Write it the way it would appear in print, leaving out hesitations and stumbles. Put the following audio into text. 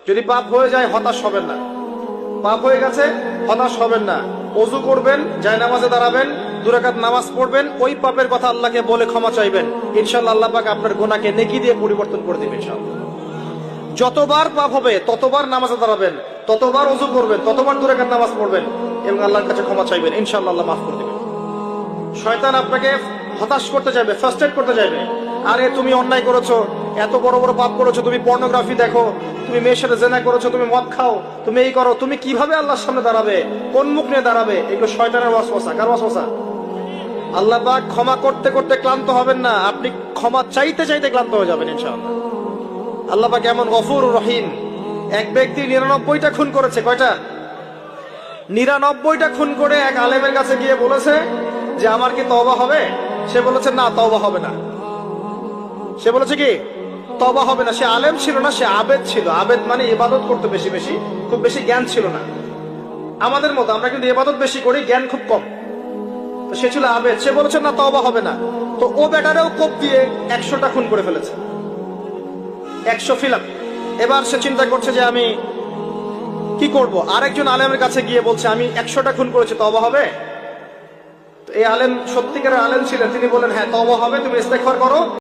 যদি পাপ হয়ে যায় হতাশ হবেন না, পাপ হয়ে গেছে হতাশ হবেন না। ওযু করবেন, জায়নামাজে দাঁড়াবেন, 2 রাকাত নামাজ পড়বেন, ওই পাপের কথা আল্লাহকে বলে ক্ষমা চাইবেন। ইনশাআল্লাহ আল্লাহ পাক আপনার গুনাহকে নেকি দিয়ে পরিবর্তন করে দিবেন ইনশাআল্লাহ। যতবার পাপ হবে ততবার নামাজে দাঁড়াবেন, ততবার ওযু করবেন, ততবার 2 রাকাত নামাজ পড়বেন এবং আল্লাহর কাছে ক্ষমা চাইবেন। ইনশাআল্লাহ আল্লাহ মাফ করে দিবেন। শয়তান আপনাকে হতাশ করতে চাইবে, ফ্রাস্ট্রেট করতে চাইবে। আরে তুমি অন্যায় করেছো, এত বড় বড় পাপ করেছো, তুমি পর্নোগ্রাফি দেখো, তুমি মেয়ের সাথে জেনা করেছো, তুমি মদ খাও, তুমি এই করো, তুমি কিভাবে আল্লাহর সামনে দাঁড়াবে, কোন মুখ নিয়ে দাঁড়াবে? এগুলো শয়তানের ওয়াসওয়াসা। কার ওয়াসওয়াসা? আল্লাহ পাক ক্ষমা করতে করতে ক্লান্ত হবেন না, আপনি ক্ষমা চাইতে চাইতে ক্লান্ত হয়ে যাবেন ইনশাআল্লাহ। আল্লাহ পাক এমন গফুর রহিম। এক ব্যক্তি 99টা খুন করেছে। কয়টা? 99টা খুন করে এক আলেমের কাছে গিয়ে বলেছে যে আমার কি তওবা হবে? সে বলেছে না, তওবা হবে না। সে বলেছে কি তওবা হবে না। সে আলেম ছিল না, সে আবেদ ছিল। আবেদ মানে ইবাদত করতে বেশি বেশি, খুব বেশি জ্ঞান ছিল না। আমাদের মতো আমরা কিন্তু ইবাদত বেশি করি, জ্ঞান খুব কম। তো সে ছিল আবেদ, সে বলেছে না তওবা হবে না। তো ও বেটারেও কোপ দিয়ে 100টা খুন করে ফেলেছে, 100 ফিলাপ। এবার সে চিন্তা করছে যে আমি কি করব। আরেকজন আলেমের কাছে গিয়ে বলছে আমি 100টা খুন করেছি, তওবা হবে? এই আলেম সত্যিকারের আলেম ছিলেন, তিনি বলেন হ্যাঁ তওবা হবে, তুমি ইস্তেগফার করো।